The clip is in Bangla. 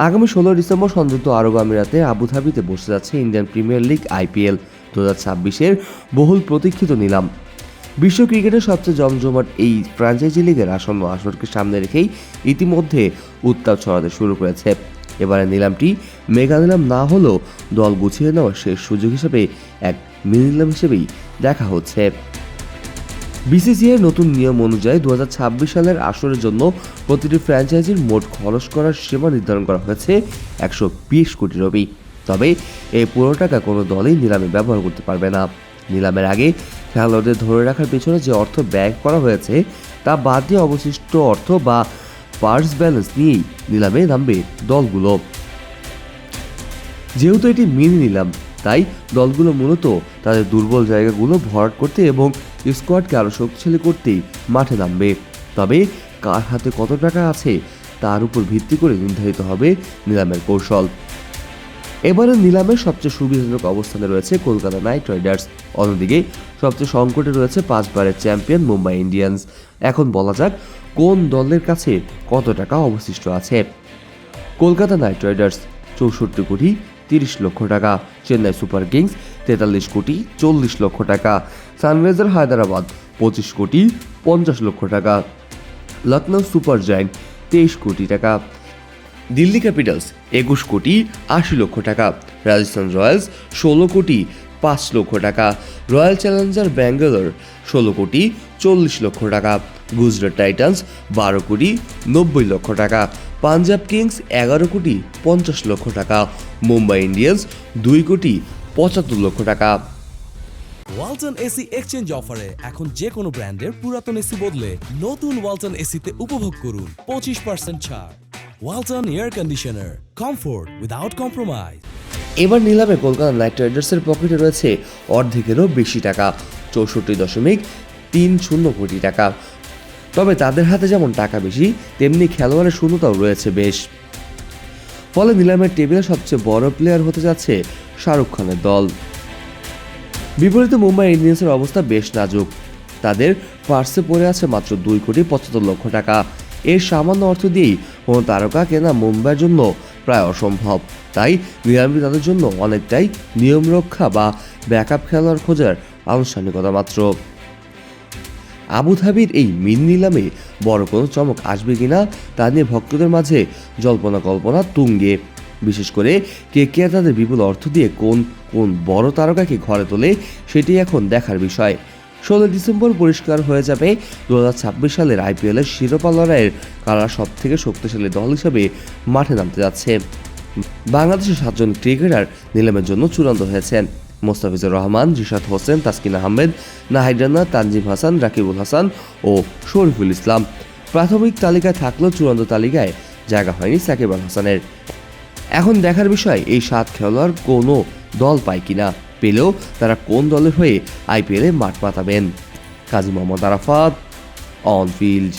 আগামী 16 ডিসেম্বর সংযুক্ত আরব আমিরাতে আবুধাবিতে বসে যাচ্ছে ইন্ডিয়ান প্রিমিয়ার লিগ IPL 2026-এর বহুল প্রতীক্ষিত নিলাম। বিশ্ব ক্রিকেটের সবচেয়ে জমজমাট এই ফ্র্যাঞ্চাইজি লিগের আসন্ন আসরকে সামনে রেখেই ইতিমধ্যে উত্তাপ ছড়াতে শুরু করেছে। এবারে নিলামটি মেগা নিলাম না হলেও দল গুছিয়ে নেওয়ার শেষ সুযোগ হিসেবে এক মিনি নিলাম হিসেবেই দেখা হচ্ছে। BCCI নতুন নিয়ম অনুযায়ী 2026 সালের আসরের জন্য প্রতিটি ফ্র্যাঞ্চাইজির মোট খরচ করার সীমা নির্ধারণ করা হয়েছে 120 কোটি রুপি। তবে এই পুরো টাকা কোনো দলই নিলামে ব্যবহার করতে পারবে না। নিলামের আগে খেলোয়াড়দের ধরে রাখার পেছনে যে অর্থ ব্যয় করা হয়েছে তা বাদ দিয়ে অবশিষ্ট অর্থ বা পার্স ব্যালেন্স নিয়েই নিলামে নামবে দলগুলো। যেহেতু এটি মিনি নিলাম, তাই দলগুলো মূলত তাদের দুর্বল জায়গাগুলো ভরাট করতে এবং স্কোয়াডকে আরও শক্তিশালী করতেই মাঠে নামবে। তবে কার হাতে কত টাকা আছে তার উপর ভিত্তি করে নির্ধারিত হবে নিলামের কৌশল। এবারে নিলামের সবচেয়ে সুবিধাজনক অবস্থানে রয়েছে কলকাতা নাইট রাইডার্স, অন্যদিকে সবচেয়ে সংকটে রয়েছে 5 বারের চ্যাম্পিয়ন মুম্বাই ইন্ডিয়ান্স। এখন বলা যাক কোন দলের কাছে কত টাকা অবশিষ্ট আছে। কলকাতা নাইট রাইডার্স 64 কোটি 30 লক্ষ টাকা, চেন্নাই সুপার কিংস 43 কোটি 40 লক্ষ টাকা, সানরাইজার হায়দ্রাবাদ 25 কোটি 50 লক্ষ টাকা, লখনৌ সুপার জায়ান্ট 23 কোটি টাকা, দিল্লি ক্যাপিটালস 21 কোটি 80 লক্ষ টাকা, রাজস্থান রয়্যালস 16 কোটি 5 লক্ষ টাকা, রয়্যাল চ্যালেঞ্জার ব্যাঙ্গালোর 16 কোটি 40 লক্ষ টাকা, গুজরাট টাইটান্স 12 কোটি 90 লক্ষ টাকা, পাঞ্জাব কিংস 11 কোটি 50 লক্ষ টাকা, মুম্বাই ইন্ডিয়ান্স 2 কোটি 75 লক্ষ টাকা। ওয়ালটন এসি এক্সচেঞ্জ অফারে এখন যে কোনো ব্র্যান্ডের পুরাতন এসি বদলে নতুন ওয়ালটন এসিতে উপভোগ করুন 25% ছাড়। Walton air conditioner, comfort without compromise. এবার নিলামে কলকাতা নাইট রাইডার্সের পকেটে রয়েছে অর্ধেকেরও বেশি টাকা, 64.30 কোটি টাকা। তবে তাদের হাতে যেমন টাকা বেশি, তেমনি খেলোয়াড়ের শূন্যতাও রয়েছে বেশ। ফলে নিলামের টেবিলে সবচেয়ে বড় প্লেয়ার হতে যাচ্ছে শাহরুখ খানের দল। বিপরীতে মুম্বাই ইন্ডিয়ান্সের অবস্থা বেশ নাজুক। তাদের পার্সে পড়ে আছে মাত্র 2 কোটি 75 লক্ষ টাকা। এর সামান্য অর্থ দিয়েই কোনো তারকা কেনা মুম্বাইয়ের জন্য প্রায় অসম্ভব। তাই নিলামটি তাদের জন্য অনেকটাই নিয়ম রক্ষা বা ব্যাকআপ খেলোয়াড় খোঁজার আনুষ্ঠানিকতা মাত্র। আবুধাবির এই মিনি নিলামে বড় কোনো চমক আসবে কিনা তা নিয়ে ভক্তদের মাঝে জল্পনা কল্পনা তুঙ্গে। বিশেষ করে KKR তাদের বিপুল অর্থ দিয়ে কোন কোন বড় তারকাকে ঘরে তোলে সেটি এখন দেখার বিষয়। 16 ডিসেম্বর পরিষ্কার হয়ে যাবে 2026 সালের IPL-এর শিরোপা লড়াইয়ের কারা সব থেকে শক্তিশালী দল হিসেবে মাঠে নামতে যাচ্ছে। বাংলাদেশের 7 জন ক্রিকেটার নিলামের জন্য চূড়ান্ত হয়েছেন: মোস্তাফিজুর রহমান, রিশাদ হোসেন, তাসকিন আহমেদ, নাহিদ রানা, তানজিম হাসান, রাকিবুল হাসান ও শরীফুল ইসলাম। প্রাথমিক তালিকায় থাকলেও চূড়ান্ত তালিকায় জায়গা হয়নি সাকিব আল হাসানের। এখন দেখার বিষয় এই 7 খেলোয়াড় কোনো দল পায় কিনা, পেলেও তারা কোন দলের হয়ে IPL-এ মাঠ পাতাবেন। Kazi Mohammad Arafat, on field.